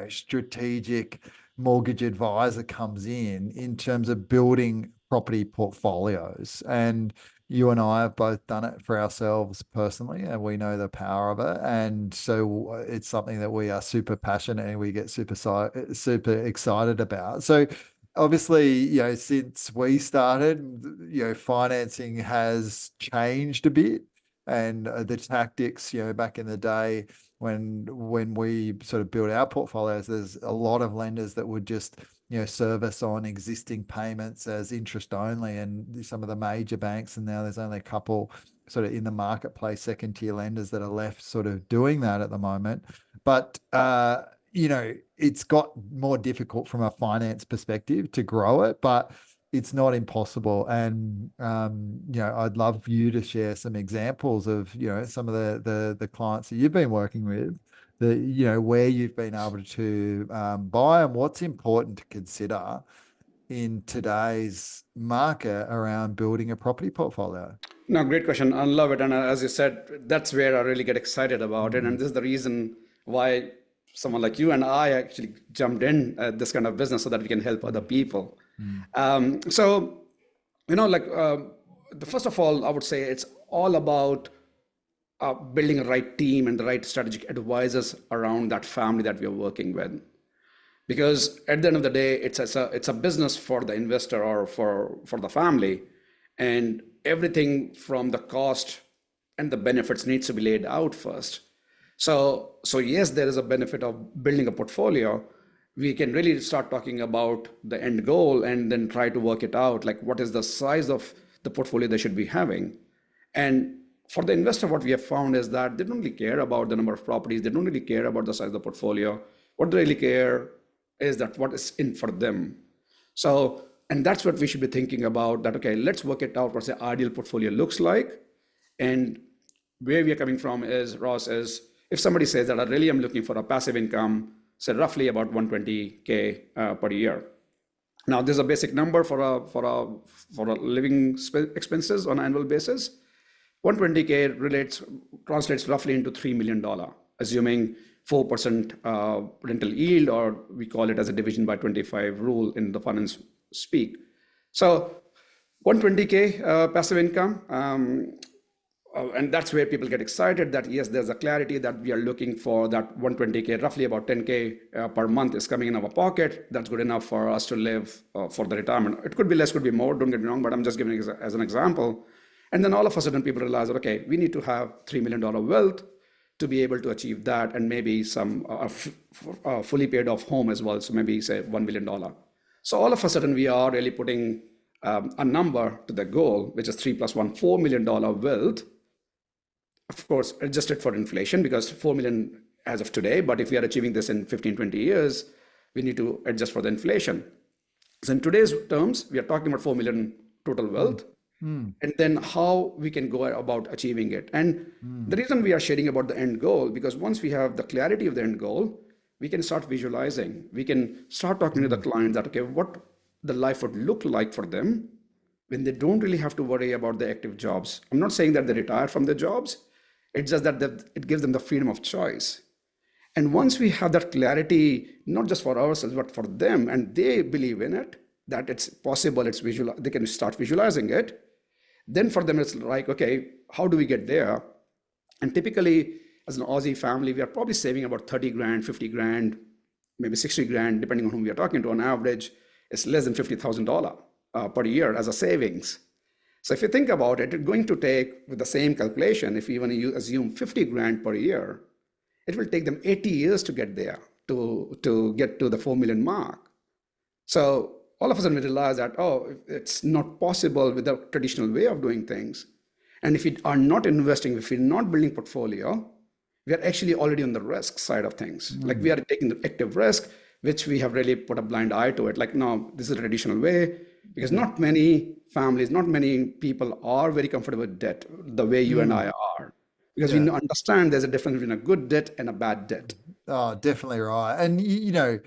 strategic mortgage advisor comes in terms of building property portfolios. And you and I have both done it for ourselves personally, and we know the power of it. And so it's something that we are super passionate and we get super excited about. So obviously, since we started, financing has changed a bit. And the tactics, back in the day when we sort of built our portfolios, there's a lot of lenders that would just service on existing payments as interest only, and some of the major banks, and now there's only a couple sort of in the marketplace, second tier lenders that are left sort of doing that at the moment. But it's got more difficult from a finance perspective to grow it, but it's not impossible. And I'd love you to share some examples of some of the clients that you've been working with, where you've been able to buy, and what's important to consider in today's market around building a property portfolio. No, great question. I love it. And as you said, that's where I really get excited about it. And this is the reason why someone like you and I actually jumped in this kind of business, so that we can help other people. First of all, I would say it's all about building a right team and the right strategic advisors around that family that we are working with. Because at the end of the day, it's a business for the investor or for the family, and everything from the cost and the benefits needs to be laid out first. So yes, there is a benefit of building a portfolio. We can really start talking about the end goal and then try to work it out, like what is the size of the portfolio they should be having. And for the investor, what we have found is that they don't really care about the number of properties. They don't really care about the size of the portfolio. What they really care is that what is in for them. So, and that's what we should be thinking about, that, okay, let's work it out what the ideal portfolio looks like. And where we are coming from is, Ross, is if somebody says that I really am looking for a passive income, say roughly about 120K per year. Now, there's a basic number for a living expenses on an annual basis. 120K translates roughly into $3 million, assuming 4% rental yield, or we call it as a division by 25 rule in the finance speak. So 120K passive income, and that's where people get excited that yes, there's a clarity that we are looking for, that 120K, roughly about 10K per month is coming in our pocket. That's good enough for us to live for the retirement. It could be less, could be more, don't get me wrong, but I'm just giving it as an example. And then all of a sudden people realize that, okay, we need to have $3 million wealth to be able to achieve that, and maybe some fully paid off home as well. So maybe say $1 million. So all of a sudden we are really putting a number to the goal, which is 3 plus 1, $4 million wealth, of course, adjusted for inflation because 4 million as of today, but if we are achieving this in 15, 20 years, we need to adjust for the inflation. So in today's terms, we are talking about 4 million total Mm, wealth, mm, and then how we can go about achieving it. And the mm, reason we are sharing about the end goal, because once we have the clarity of the end goal, we can start visualizing. We can start talking to the mm, client that, okay, what the life would look like for them when they don't really have to worry about the active jobs. I'm not saying that they retire from their jobs. It's just that it gives them the freedom of choice. And once we have that clarity, not just for ourselves, but for them, and they believe in it, that it's possible, it's visual, they can start visualizing it. Then for them, it's like, okay, how do we get there? And typically, as an Aussie family, we are probably saving about 30 grand, 50 grand, maybe 60 grand, depending on whom we are talking to. On average, it's less than $50,000 per year as a savings. So if you think about it, it's going to take, with the same calculation, if even you assume 50 grand per year, it will take them 80 years to get there, to get to the 4 million mark. So all of a sudden we realize that, oh, it's not possible with the traditional way of doing things. And if we are not investing, if we're not building portfolio, we are actually already on the risk side of things. Like we mm, are taking the active risk, which we have really put a blind eye to it. Like, no, this is a traditional way, because yeah, not many families, not many people are very comfortable with debt the way you and mm, I are. Because we yeah. understand there's a difference between a good debt and a bad debt. Oh, definitely right. And you know,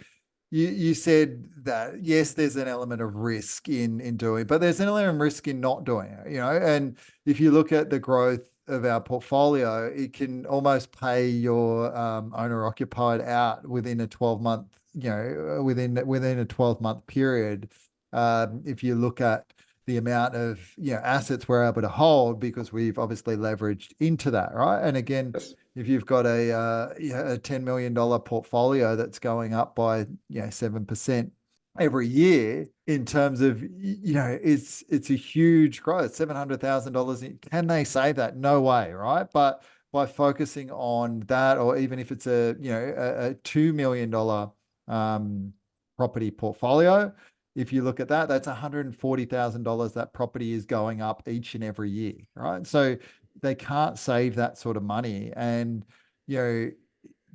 you said that yes, there's an element of risk in doing, but there's an element of risk in not doing it, you know. And if you look at the growth of our portfolio, it can almost pay your owner occupied out within a 12-month, you know, within a 12-month period. If you look at the amount of assets we're able to hold because we've obviously leveraged into that, right? And again, Yes. if you've got a $10 million portfolio that's going up by 7% every year in terms of it's a huge growth. $700,000. Can they save that? No way, right? But by focusing on that, or even if it's a $2 million property portfolio, if you look at that, that's $140,000 that property is going up each and every year, right? So they can't save that sort of money. And, you know,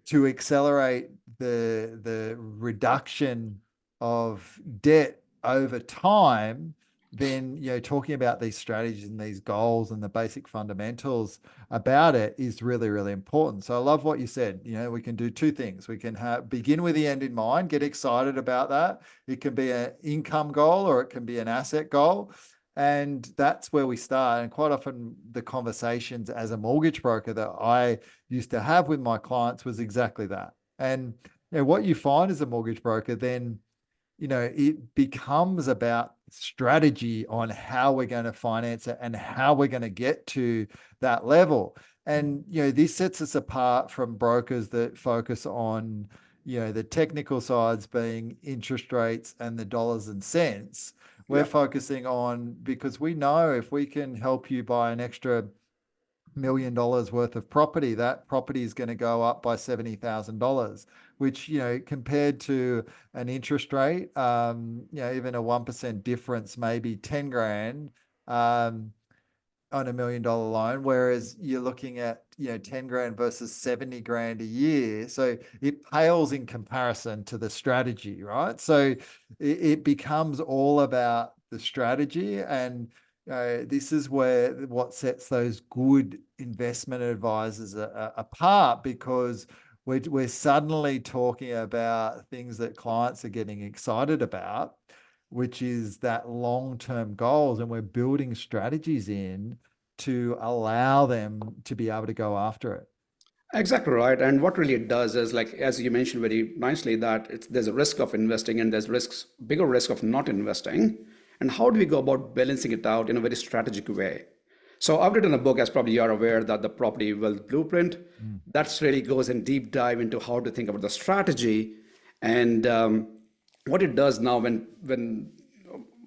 to accelerate the reduction of debt over time, then talking about these strategies and these goals and the basic fundamentals about it is really, really important. So I love what you said. We can do two things. We can begin with the end in mind, get excited about that. It can be an income goal or it can be an asset goal. And that's where we start. And quite often the conversations as a mortgage broker that I used to have with my clients was exactly that. And what you find as a mortgage broker, then it becomes about strategy on how we're going to finance it and how we're going to get to that level. And this sets us apart from brokers that focus on the technical sides being interest rates and the dollars and cents. We're Yeah. focusing on, because we know if we can help you buy an extra $1 million worth of property, that property is going to go up by $70,000, which, compared to an interest rate, even a 1% difference, maybe 10 grand, on $1 million loan, whereas you're looking at 10 grand versus 70 grand a year. So it pales in comparison to the strategy, right? So it becomes all about the strategy. And this is where what sets those good investment advisors apart, because we're suddenly talking about things that clients are getting excited about, which is that long-term goals, and we're building strategies in to allow them to be able to go after it. Exactly right. And what really it does is, like, as you mentioned very nicely, that there's a risk of investing and there's risks, bigger risk of not investing. And how do we go about balancing it out in a very strategic way? So I've written a book, as probably you are aware, that the Property Wealth Blueprint. Mm. That's really goes in deep dive into how to think about the strategy and what it does now when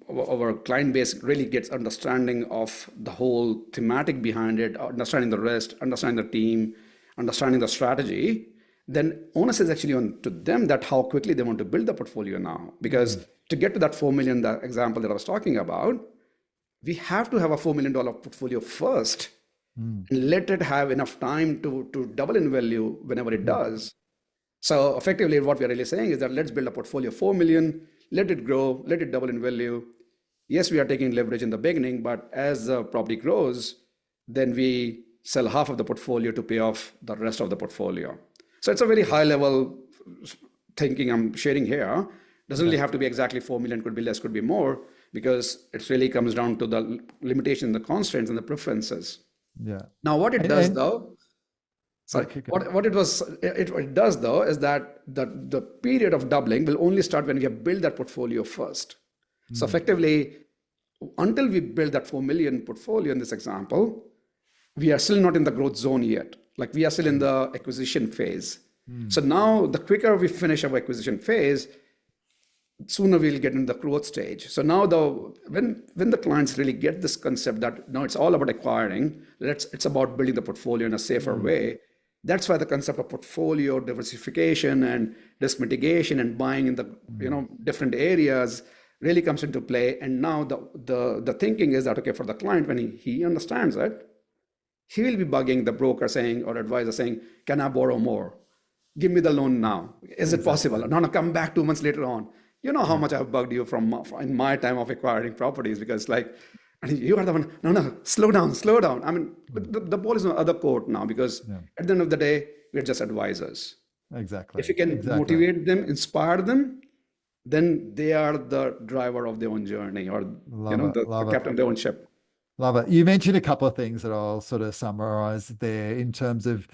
our client base really gets understanding of the whole thematic behind it, understanding the risk, understanding the team, understanding the strategy. then onus is actually on to them that how quickly they want to build the portfolio now. Because to get to that 4 million, the example that I was talking about, we have to have a $4 million portfolio first and let it have enough time to double in value whenever it does. So effectively, what we're really saying is that let's build a portfolio of 4 million, let it grow, let it double in value. Yes, we are taking leverage in the beginning, but as the property grows, then we sell half of the portfolio to pay off the rest of the portfolio. So it's a very high level thinking I'm sharing here. Doesn't really have to be exactly 4 million, could be less, could be more, because it really comes down to the limitation, the constraints, and the preferences. Yeah. Now, what it And, does and though, sorry, keep going. what it does though is that the period of doubling will only start when we have built that portfolio first. So effectively, until we build that 4 million portfolio in this example, we are still not in the growth zone yet. Like we are still in the acquisition phase. So now the quicker we finish our acquisition phase, sooner we'll get into the growth stage. So now when the clients really get this concept that no, it's all about acquiring, it's about building the portfolio in a safer way. That's why the concept of portfolio diversification and risk mitigation and buying in the different areas really comes into play. And now the thinking is that, okay, for the client, when he understands it, he will be bugging the broker saying, or advisor saying, can I borrow more? Give me the loan now. Is it possible? No, come back 2 months later on. You know how much I've bugged you in my time of acquiring properties, because and you are the one, no, slow down. I mean, the ball is on the other court now, because at the end of the day, we're just advisors. Exactly. If you can motivate them, inspire them, then they are the driver of their own journey, or the captain of their own ship. Love it. You mentioned a couple of things that I'll sort of summarize there in terms of,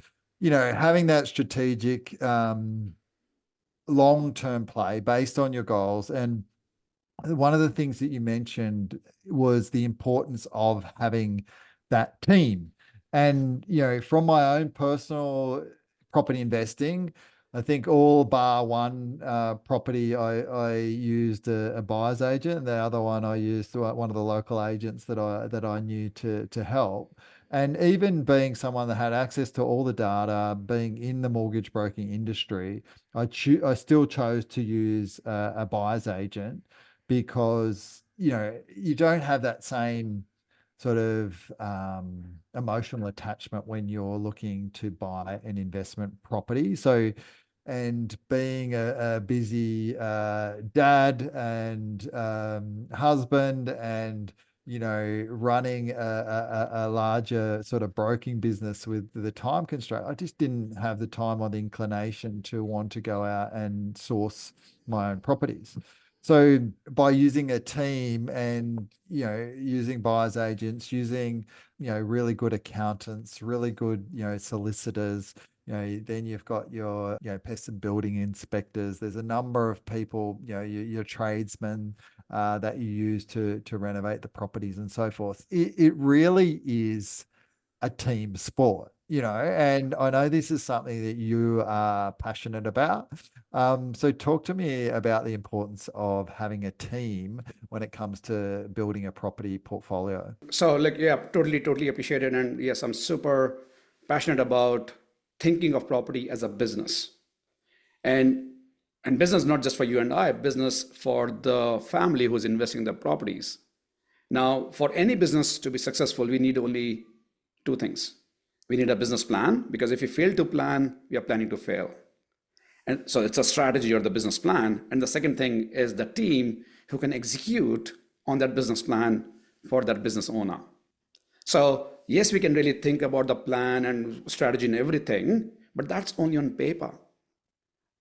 having that strategic long-term play based on your goals. And one of the things that you mentioned was the importance of having that team. And, from my own personal property investing, I think all bar one property, I used a buyer's agent. The other one I used one of the local agents that I knew to help. And even being someone that had access to all the data, being in the mortgage broking industry, I still chose to use a buyer's agent, because you don't have that same sort of emotional attachment when you're looking to buy an investment property. So, and being a busy dad and husband, and running a larger sort of broking business with the time constraint, I just didn't have the time or the inclination to want to go out and source my own properties. So by using a team and, using buyer's agents, using, really good accountants, really good, solicitors, then you've got your, pest and building inspectors. There's a number of people, your tradesmen that you use to renovate the properties and so forth. It really is a team sport, and I know this is something that you are passionate about. So talk to me about the importance of having a team when it comes to building a property portfolio. So totally appreciate it. And yes, I'm super passionate about thinking of property as a business, and business not just for you and I, business for the family who's investing in the properties. Now, for any business to be successful, we need only two things. We need a business plan, because if you fail to plan, we are planning to fail. And so it's a strategy or the business plan. And the second thing is the team who can execute on that business plan for that business owner. So yes, we can really think about the plan and strategy and everything, but that's only on paper.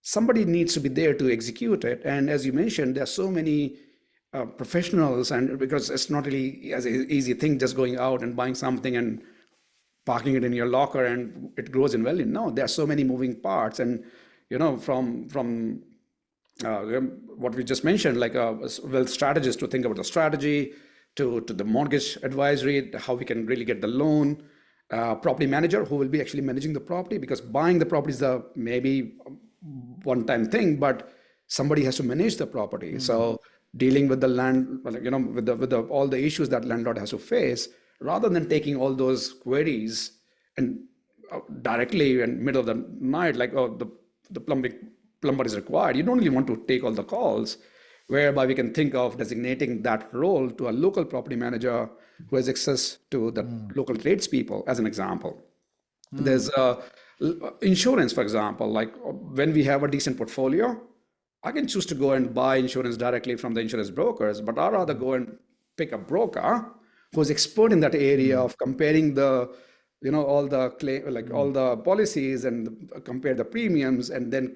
Somebody needs to be there to execute it. And as you mentioned, there are so many professionals, and because it's not really as an easy thing just going out and buying something and parking it in your locker and it grows in value. No, there are so many moving parts. And from what we just mentioned, like strategists to think about the strategy, to the mortgage advisory, how we can really get the loan, property manager who will be actually managing the property, because buying the property is the maybe one-time thing, but somebody has to manage the property. So dealing with the land, with all the issues that landlord has to face, rather than taking all those queries and directly in middle of the night, like, oh, the plumber is required, you don't really want to take all the calls, whereby we can think of designating that role to a local property manager who has access to the local tradespeople, as an example. There's insurance, for example, like when we have a decent portfolio, I can choose to go and buy insurance directly from the insurance brokers, but I'd rather go and pick a broker who's expert in that area of comparing the, all the claim, like all the policies, and compare the premiums, and then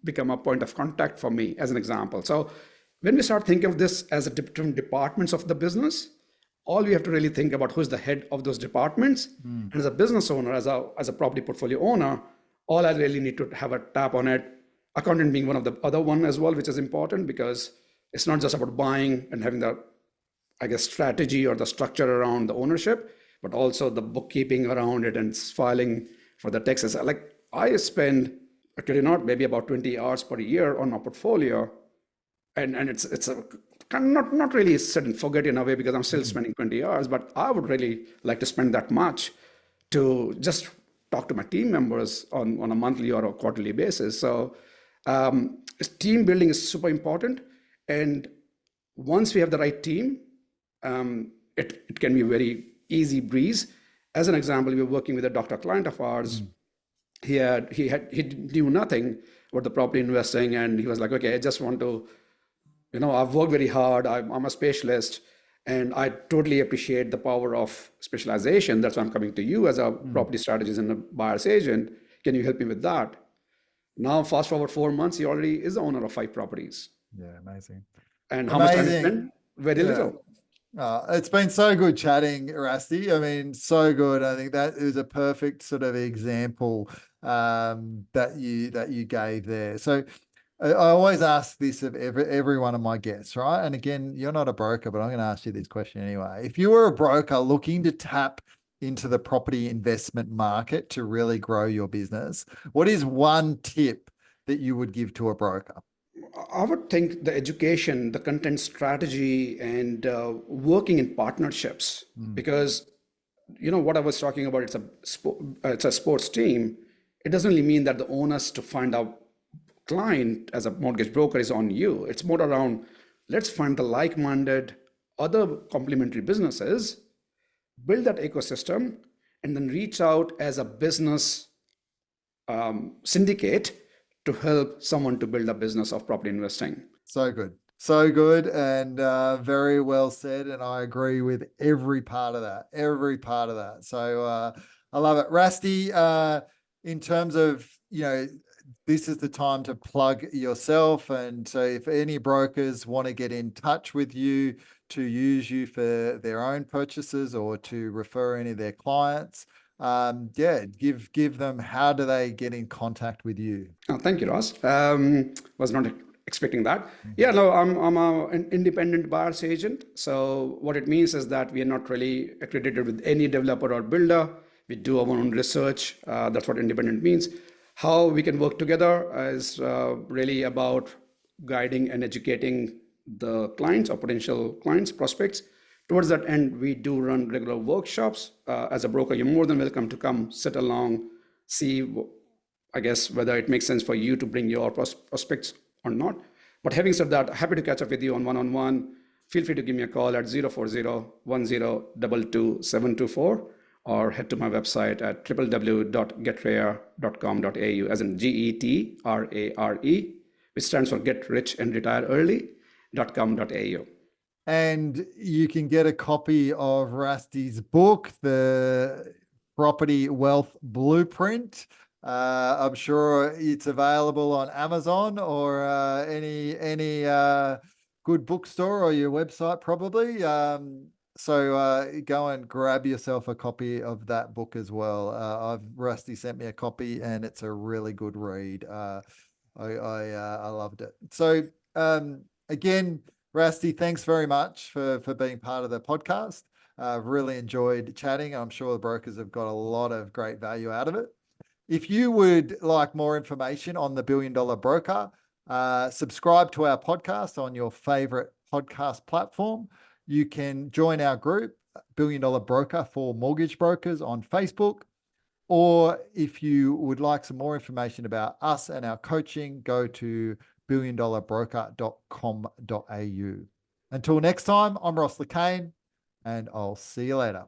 become a point of contact for me, as an example. So when we start thinking of this as a different departments of the business, all we have to really think about who's the head of those departments. And as a business owner, as a property portfolio owner, all I really need to have a tap on it. Accountant being one of the other one as well, which is important, because it's not just about buying and having the, I guess, strategy or the structure around the ownership, but also the bookkeeping around it and filing for the taxes. Like I spend, actually not, maybe about 20 hours per year on my portfolio, and it's a not really set and forget in a way, because I'm still spending 20 hours, but I would really like to spend that much to just talk to my team members on a monthly or a quarterly basis. So team building is super important. And once we have the right team, it can be a very easy breeze. As an example, we were working with a doctor client of ours. He knew nothing about the property investing, and he was like, okay, I just want to, I've worked very hard. I'm a specialist, and I totally appreciate the power of specialization. That's why I'm coming to you as a property strategist and a buyer's agent. Can you help me with that? Now, fast forward 4 months, he already is the owner of 5 properties. Yeah, amazing. And how much time he spent? Very little. It's been so good chatting, Rasti. I mean, so good. I think that is a perfect sort of example that you gave there. So I always ask this of every one of my guests, right? And again, you're not a broker, but I'm going to ask you this question anyway. If you were a broker looking to tap into the property investment market to really grow your business, what is one tip that you would give to a broker? I would think the education, the content strategy, and working in partnerships, because what I was talking about, it's a sports team. It doesn't really mean that the onus to find a client as a mortgage broker is on you. It's more around, let's find the like-minded other complementary businesses, build that ecosystem, and then reach out as a business syndicate to help someone to build a business of property investing. So good. So good, and very well said. And I agree with every part of that, So I love it. Rasti, in terms of, this is the time to plug yourself. And so if any brokers want to get in touch with you to use you for their own purchases or to refer any of their clients, give them, how do they get in contact with you? Oh, thank you, Ross. Was not expecting that. Yeah, no, I'm an independent buyer's agent. So what it means is that we are not really accredited with any developer or builder. We do our own research. That's what independent means. How we can work together is really about guiding and educating the clients or potential clients, prospects. Towards that end, we do run regular workshops. As a broker, you're more than welcome to come sit along, see, I guess, whether it makes sense for you to bring your prospects or not. But having said that, happy to catch up with you on one-on-one. Feel free to give me a call at 040-1022-724, or head to my website at www.getrare.com.au, as in GETRARE, which stands for Get Rich and Retire Early.com.au. And you can get a copy of Rasti's book, The Property Wealth Blueprint. I'm sure it's available on Amazon or any good bookstore, or your website probably. So go and grab yourself a copy of that book as well. Rasti sent me a copy, and it's a really good read. I loved it. So again, Rasti, thanks very much for being part of the podcast. I've really enjoyed chatting. I'm sure the brokers have got a lot of great value out of it. If you would like more information on the $1 Billion Broker, subscribe to our podcast on your favorite podcast platform. You can join our group, $1 Billion Broker for Mortgage Brokers, on Facebook. Or if you would like some more information about us and our coaching, go to billiondollar broker.com.au. Until next time, I'm Ross LeCain, and I'll see you later.